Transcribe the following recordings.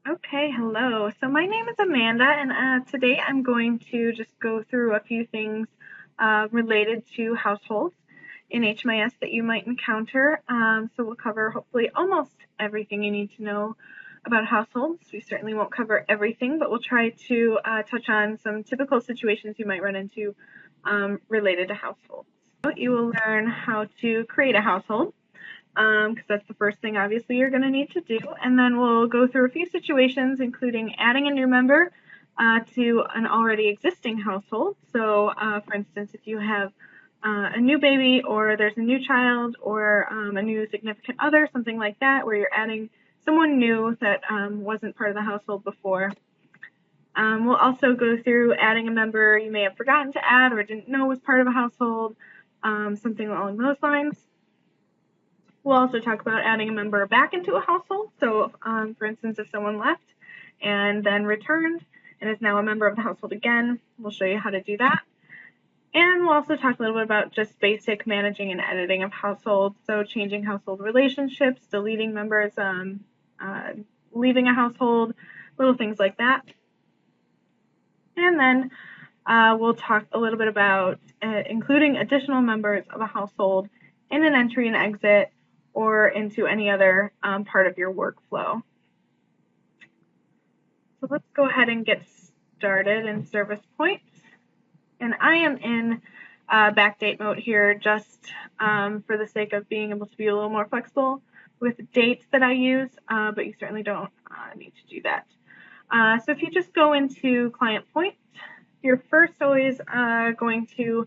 Okay, hello. So my name is Amanda, and today I'm going to just go through a few things related to households in HMIS that you might encounter. So we'll cover hopefully almost everything you need to know about households. We certainly won't cover everything, but we'll try to touch on some typical situations you might run into related to households. You will learn how to create a household, because that's the first thing obviously you're going to need to do. And then we'll go through a few situations, including adding a new member to an already existing household. So for instance, if you have a new baby, or there's a new child, or a new significant other, something like that, where you're adding someone new that wasn't part of the household before. We'll also go through adding a member you may have forgotten to add or didn't know was part of a household, something along those lines. We'll also talk about adding a member back into a household. So, for instance, if someone left and then returned and is now a member of the household again, we'll show you how to do that. And we'll also talk a little bit about just basic managing and editing of households, so changing household relationships, deleting members, leaving a household, little things like that. And then we'll talk a little bit about including additional members of a household in an entry and exit, or into any other part of your workflow. So let's go ahead and get started in Service Point. And I am in backdate mode here just for the sake of being able to be a little more flexible with dates that I use, but you certainly don't need to do that. So if you just go into Client Point, you're first always going to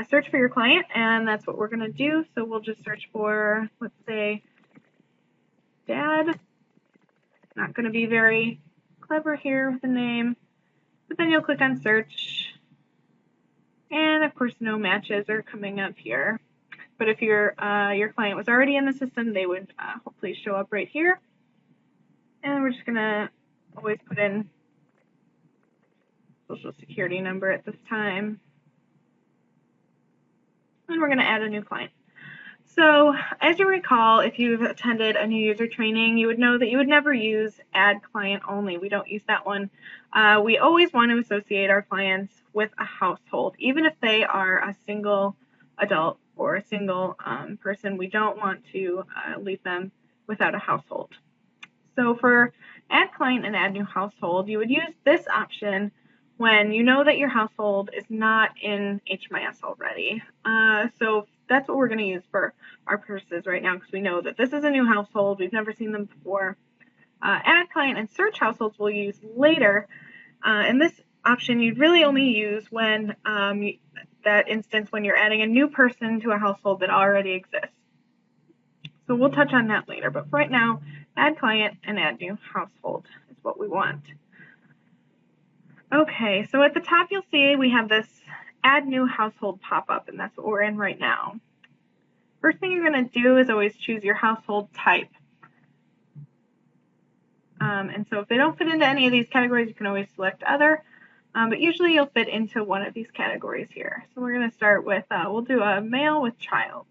search for your client, and that's what we're going to do. So we'll just search for, let's say, Dad. Not going to be very clever here with the name, but then you'll click on search, and of course no matches are coming up here. But if your client was already in the system, they would hopefully show up right here. And we're just going to always put in Social Security number at this time. And we're going to add a new client. So as you recall, if you've attended a new user training, you would know that you would never use add client only. We don't use that one. We always want to associate our clients with a household, even if they are a single adult or a single person. We don't want to leave them without a household. So for add client and add new household, you would use this option when you know that your household is not in HMIS already. So that's what we're going to use for our purposes right now, because we know that this is a new household. We've never seen them before. Add client and search households we'll use later. And this option you'd really only use when that instance when you're adding a new person to a household that already exists. So we'll touch on that later, but for right now, add client and add new household is what we want. Okay, so at the top you'll see we have this add new household pop-up, and that's what we're in right now. First thing you're going to do is always choose your household type. And so if they don't fit into any of these categories, you can always select other, but usually you'll fit into one of these categories here. So we're going to start with, we'll do a male with child.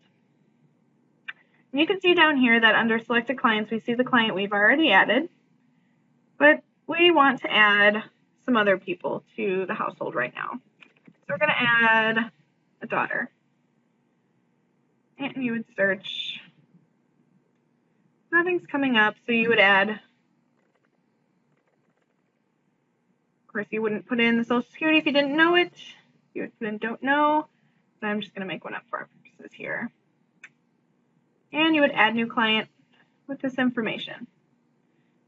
And you can see down here that under selected clients, we see the client we've already added, but we want to add some other people to the household right now. So we're going to add a daughter. And you would search. Nothing's coming up, so you would add. Of course, you wouldn't put in the Social Security if you didn't know it. You would put in don't know, but I'm just going to make one up for our purposes here. And you would add new client with this information.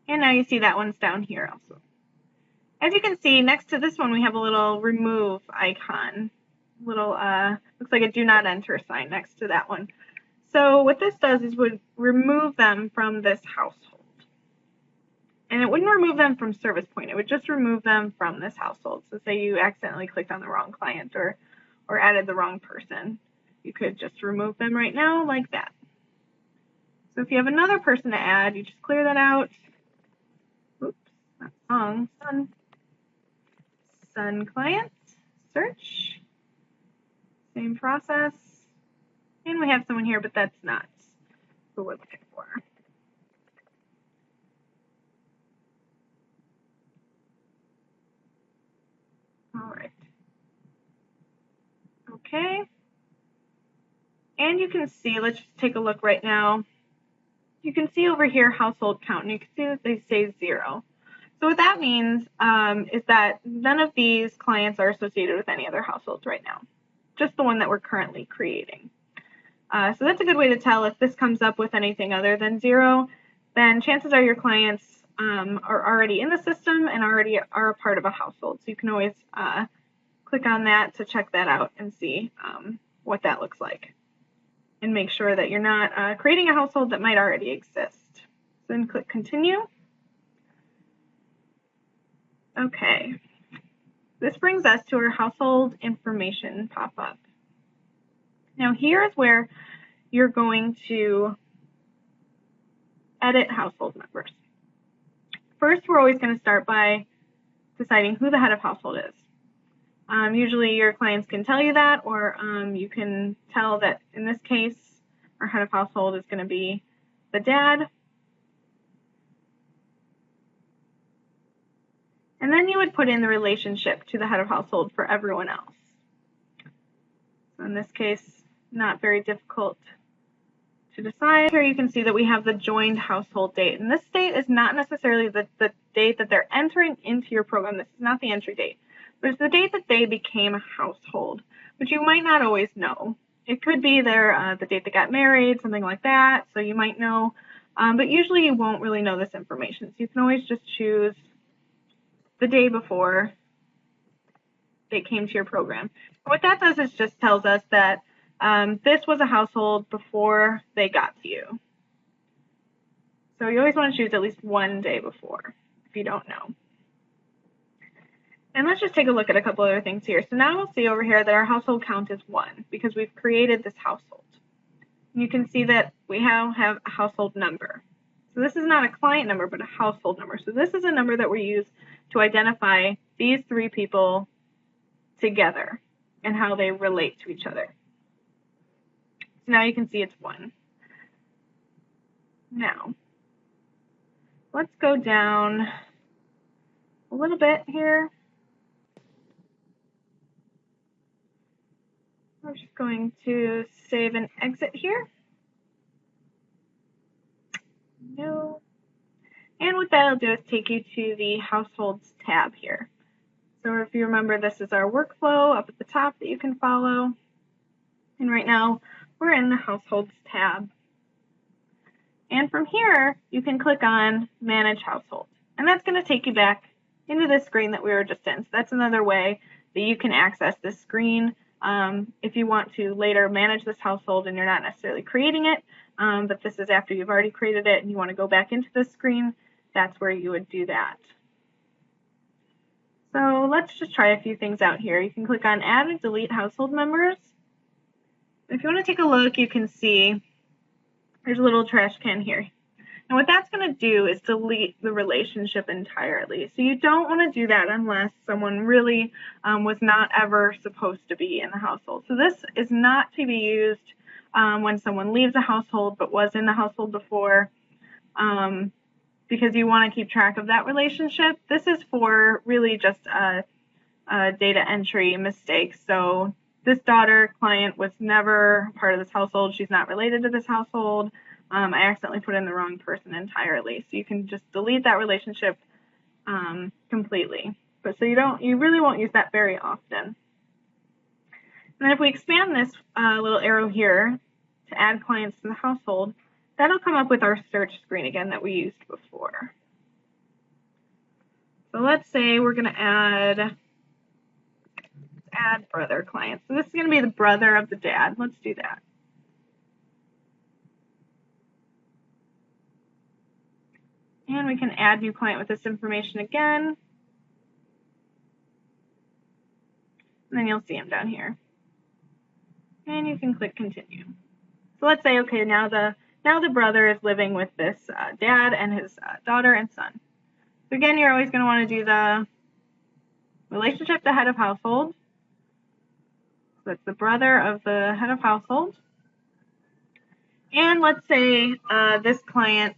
And now you see that one's down here also. As you can see, next to this one, we have a little remove icon. Little, looks like a do not enter sign next to that one. So what this does is would remove them from this household. And it wouldn't remove them from Service Point. It would just remove them from this household. So say you accidentally clicked on the wrong client or added the wrong person. You could just remove them right now like that. So if you have another person to add, you just clear that out. Oops, not wrong. Son client, search, same process. And we have someone here, but that's not who we're looking for. Okay. And you can see, let's just take a look right now. You can see over here household count, and you can see that they say 0. So what that means is that none of these clients are associated with any other households right now, just the one that we're currently creating. So that's a good way to tell if this comes up with anything other than 0, then chances are your clients are already in the system and already are a part of a household. So you can always click on that to check that out and see what that looks like, and make sure that you're not creating a household that might already exist. So then click continue. Okay, this brings us to our household information pop-up. Now here is where you're going to edit household members. First, we're always going to start by deciding who the head of household is. Usually your clients can tell you that, or you can tell that in this case, our head of household is going to be the dad. And then you would put in the relationship to the head of household for everyone else. So in this case, not very difficult to decide. Here you can see that we have the joined household date. And this date is not necessarily the date that they're entering into your program. This is not the entry date, but it's the date that they became a household, which you might not always know. It could be the date they got married, something like that, so you might know. But usually you won't really know this information. So you can always just choose the day before they came to your program. What that does is just tells us that this was a household before they got to you. So you always want to choose at least one day before if you don't know. And let's just take a look at a couple other things here. So now we'll see over here that our household count is 1 because we've created this household. And you can see that we have a household number. So this is not a client number, but a household number. So this is a number that we use to identify these 3 people together and how they relate to each other. So now you can see it's 1. Now, let's go down a little bit here. I'm just going to save and exit here. No. And what that'll do is take you to the Households tab here. So if you remember, this is our workflow up at the top that you can follow. And right now, we're in the Households tab. And from here, you can click on Manage Household. And that's going to take you back into this screen that we were just in. So that's another way that you can access this screen if you want to later manage this household and you're not necessarily creating it, but this is after you've already created it and you want to go back into this screen, that's where you would do that. So let's just try a few things out here. You can click on Add and Delete Household Members. If you want to take a look, you can see there's a little trash can here. And what that's going to do is delete the relationship entirely. So you don't want to do that unless someone really was not ever supposed to be in the household. So this is not to be used when someone leaves a household but was in the household before, because you want to keep track of that relationship. This is for really just a data entry mistake. So this daughter client was never part of this household. She's not related to this household. I accidentally put in the wrong person entirely. So you can just delete that relationship completely. But so you really won't use that very often. And then if we expand this little arrow here to add clients to the household, that'll come up with our search screen again that we used before. So let's say we're going to add brother client. So this is going to be the brother of the dad. Let's do that. And we can add new client with this information again. And then you'll see him down here. And you can click continue. So let's say, okay, now the brother is living with this dad and his daughter and son. So again, you're always going to want to do the relationship to head of household. So it's the brother of the head of household. And let's say this client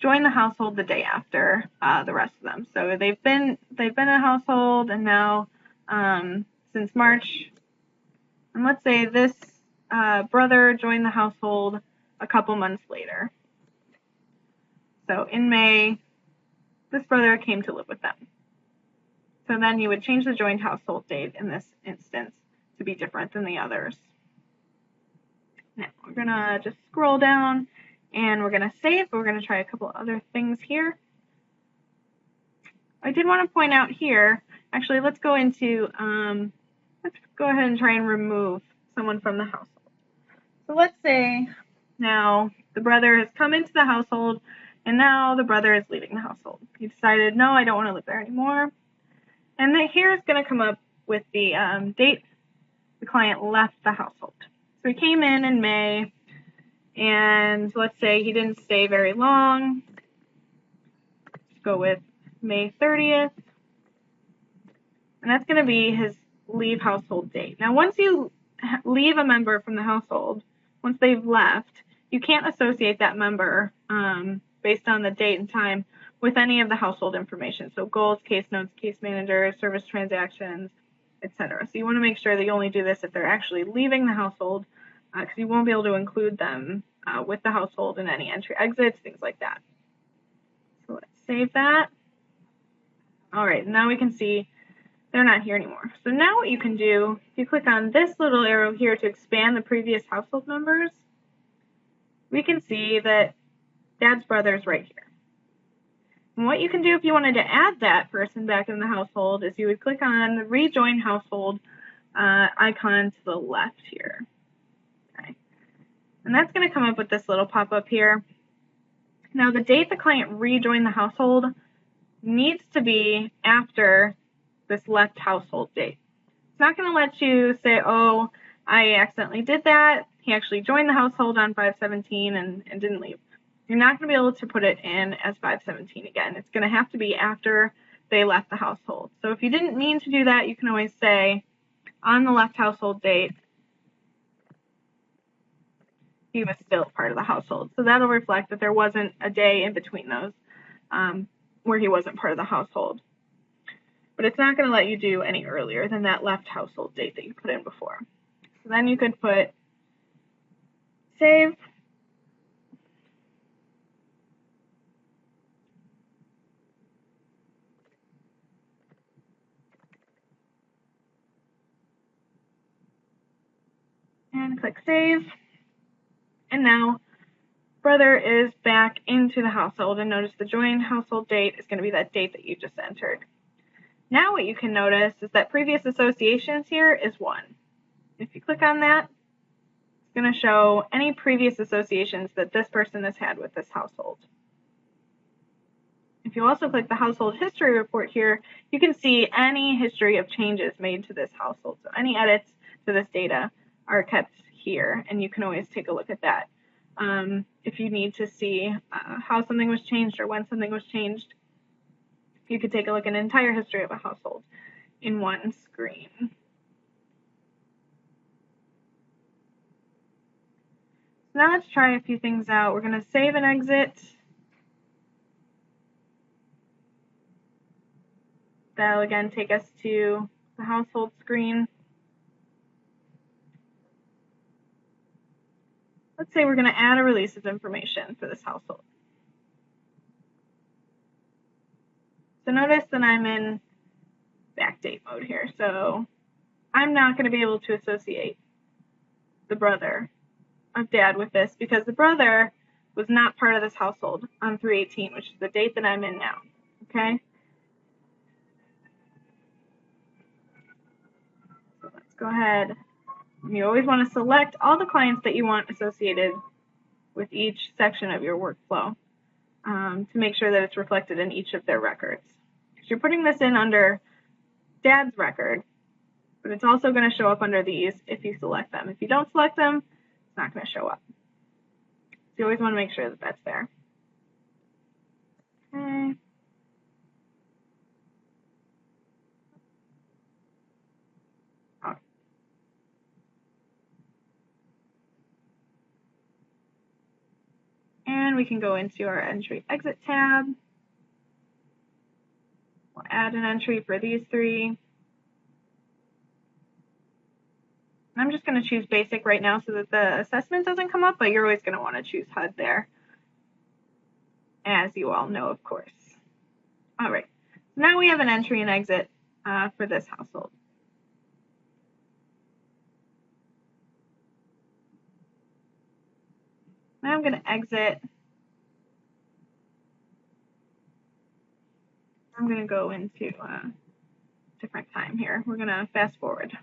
joined the household the day after the rest of them. So they've been in a household, and now since March And let's say this brother joined the household a couple months later. So in May, this brother came to live with them. So then you would change the joined household date in this instance to be different than the others. Now we're going to just scroll down and we're going to save, but we're going to try a couple other things here. I did want to point out here, actually let's go ahead and try and remove someone from the household. So let's say now the brother has come into the household and now the brother is leaving the household. He decided, no, I don't want to live there anymore. And then here is going to come up with the date the client left the household. So he came in May, and let's say he didn't stay very long. Let's go with May 30th. And that's going to be his leave household date. Now, once you leave a member from the household, once they've left, you can't associate that member based on the date and time with any of the household information. So goals, case notes, case managers, service transactions, etc. So you want to make sure that you only do this if they're actually leaving the household, because you won't be able to include them with the household in any entry exits, things like that. So let's save that. All right, now we can see they're not here anymore. So now what you can do, if you click on this little arrow here to expand the previous household members, we can see that Dad's brother is right here. And what you can do if you wanted to add that person back in the household is you would click on the rejoin household icon to the left here. Okay. And that's going to come up with this little pop-up here. Now the date the client rejoined the household needs to be after this left household date. It's not going to let you say, oh, I accidentally did that. He actually joined the household on 5/17 and didn't leave. You're not going to be able to put it in as 5/17 again. It's going to have to be after they left the household. So if you didn't mean to do that, you can always say on the left household date, he was still part of the household. So that'll reflect that there wasn't a day in between those where he wasn't part of the household. But it's not going to let you do any earlier than that left household date that you put in before. So then you could put save. And click save. And now brother is back into the household, and notice the joined household date is going to be that date that you just entered. Now what you can notice is that previous associations here is 1. If you click on that, it's going to show any previous associations that this person has had with this household. If you also click the household history report here, you can see any history of changes made to this household. So any edits to this data are kept here, and you can always take a look at that. If you need to see how something was changed or when something was changed, you could take a look at an entire history of a household in one screen. So now let's try a few things out. We're going to save and exit. That'll again take us to the household screen. Let's say we're going to add a release of information for this household. So notice that I'm in backdate mode here. So I'm not going to be able to associate the brother of Dad with this because the brother was not part of this household on 3/18, which is the date that I'm in now. Okay? So let's go ahead. You always want to select all the clients that you want associated with each section of your workflow to make sure that it's reflected in each of their records. Because you're putting this in under Dad's record, but it's also going to show up under these if you select them. If you don't select them, it's not going to show up. So you always want to make sure that that's there. Okay. And we can go into our entry exit tab. We'll add an entry for these 3. I'm just going to choose basic right now so that the assessment doesn't come up, but you're always going to want to choose HUD there, as you all know, of course. All right, now we have an entry and exit for this household. Now I'm going to exit. I'm going to go into a different time here. We're going to fast forward.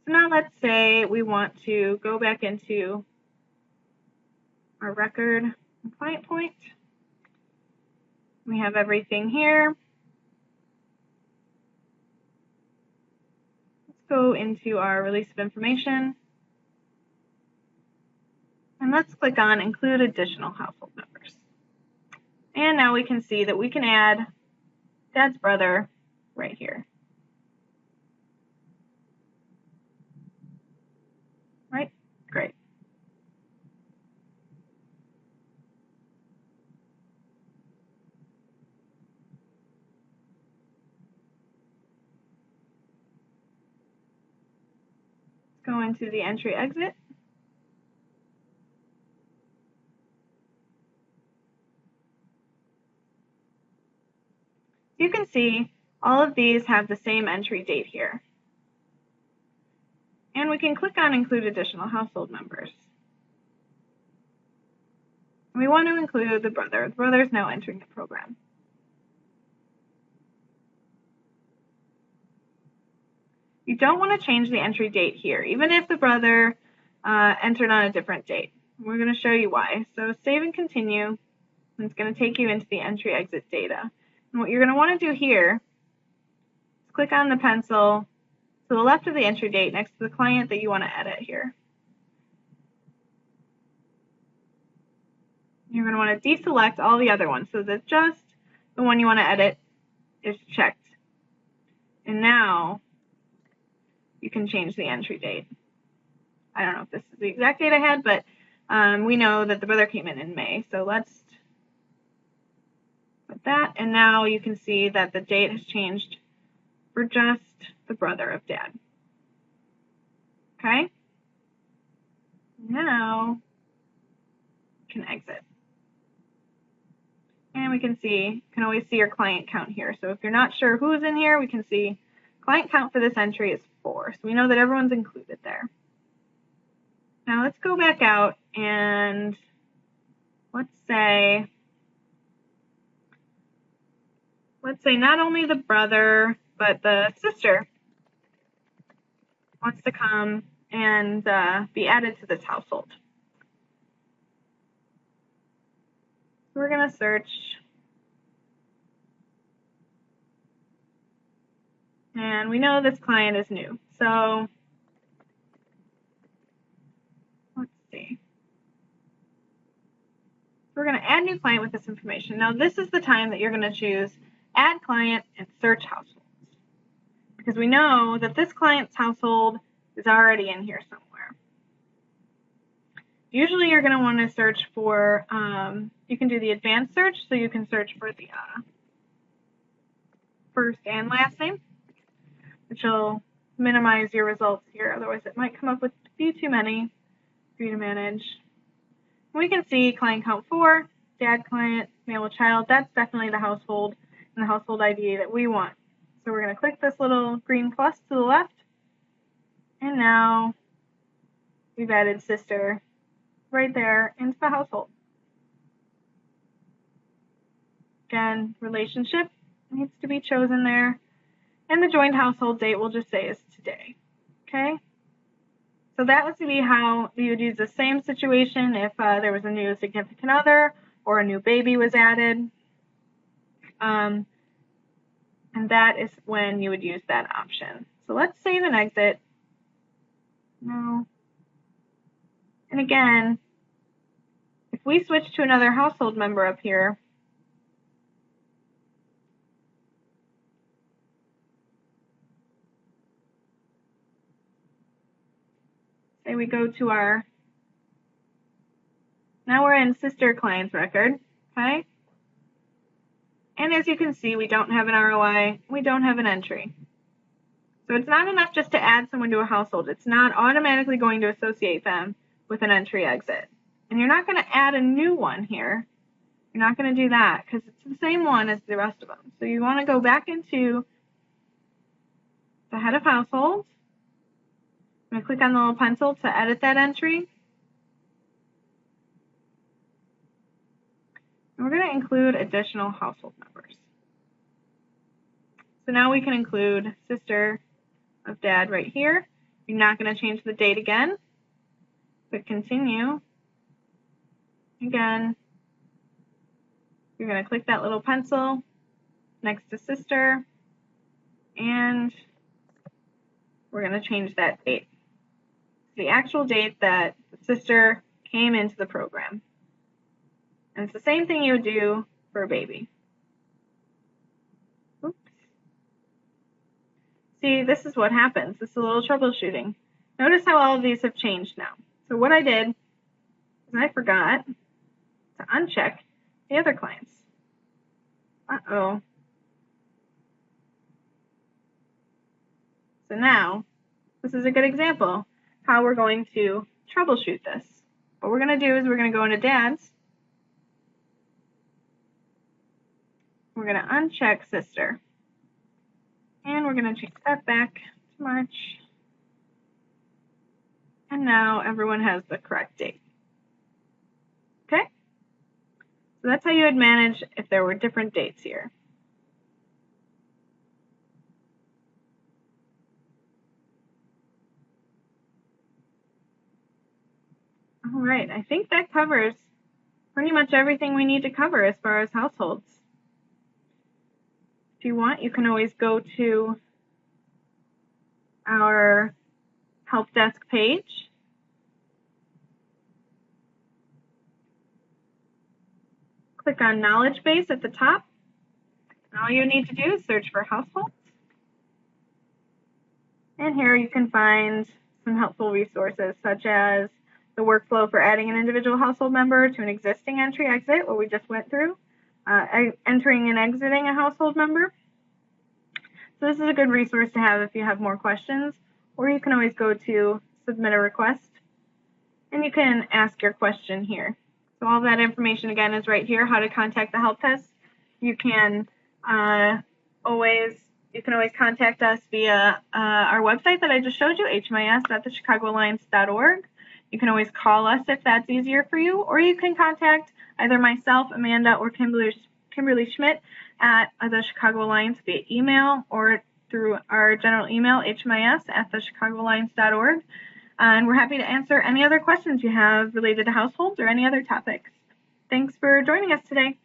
So now let's say we want to go back into our record and client point. We have everything here. Let's go into our release of information. And let's click on include additional household members. And now we can see that we can add Dad's brother right here. Right? Great. Let's go into the entry exit. You can see all of these have the same entry date here. And we can click on include additional household members. We want to include the brother. The brother is now entering the program. You don't want to change the entry date here, even if the brother entered on a different date. We're going to show you why. So save and continue, and it's going to take you into the entry exit data. And what you're going to want to do here is click on the pencil to the left of the entry date next to the client that you want to edit here. You're going to want to deselect all the other ones so that just the one you want to edit is checked. And now you can change the entry date. I don't know if this is the exact date I had, but we know that the brother came in May. So let's put that. And now you can see that the date has changed for just the brother of Dad. Okay? Now you can exit. And we can see, you can always see your client count here. So if you're not sure who's in here, we can see client count for this entry is 4. So we know that everyone's included there. Now let's go back out and let's say not only the brother, but the sister wants to come and be added to this household. So we're going to search. And we know this client is new. So let's see. We're going to add new client with this information. Now this is the time that you're going to choose add client and search households. Because we know that this client's household is already in here somewhere. Usually you're going to want to search for, you can do the advanced search, so you can search for the first and last name, which will minimize your results here. Otherwise it might come up with a few too many for you to manage. We can see client count 4, dad client, male with child. That's definitely the household and the household ID that we want. So we're going to click this little green plus to the left. And now we've added sister right there into the household. Again, relationship needs to be chosen there. And the joined household date we'll just say is today. Okay? So that would be how you would use the same situation if there was a new significant other or a new baby was added. And that is when you would use that option. So let's save and exit. No. And again, if we switch to another household member up here, say we go to our, now we're in sister client's record, okay? And as you can see, we don't have an ROI, we don't have an entry. So it's not enough just to add someone to a household. It's not automatically going to associate them with an entry exit. And you're not going to add a new one here. You're not going to do that because it's the same one as the rest of them. So you want to go back into the head of household. I'm going to click on the little pencil to edit that entry. And we're going to include additional household members. So now we can include sister of dad right here. You're not going to change the date again. Click continue. Again, you're going to click that little pencil next to sister, and we're going to change that date. The actual date that the sister came into the program. And it's the same thing you would do for a baby. Oops. See, this is what happens. This is a little troubleshooting. Notice how all of these have changed now. So what I did is I forgot to uncheck the other clients. Uh-oh. So now, this is a good example how we're going to troubleshoot this. What we're going to do is we're going to go into Dad's. We're going to uncheck Sister. And we're going to change that back to March. And now everyone has the correct date. Okay? So that's how you would manage if there were different dates here. All right, I think that covers pretty much everything we need to cover as far as households. If you want, you can always go to our help desk page. Click on Knowledge Base at the top. And all you need to do is search for households. And here you can find some helpful resources such as the workflow for adding an individual household member to an existing entry-exit, what we just went through, entering and exiting a household member. So this is a good resource to have if you have more questions, or you can always go to Submit a Request, and you can ask your question here. So all that information, again, is right here, how to contact the help desk. You can always contact us via our website that I just showed you, hmis.thechicagoalliance.org. You can always call us if that's easier for you, or you can contact either myself, Amanda, or Kimberly Schmidt at the Chicago Alliance via email or through our general email, hmis@thechicagoalliance.org. And we're happy to answer any other questions you have related to households or any other topics. Thanks for joining us today.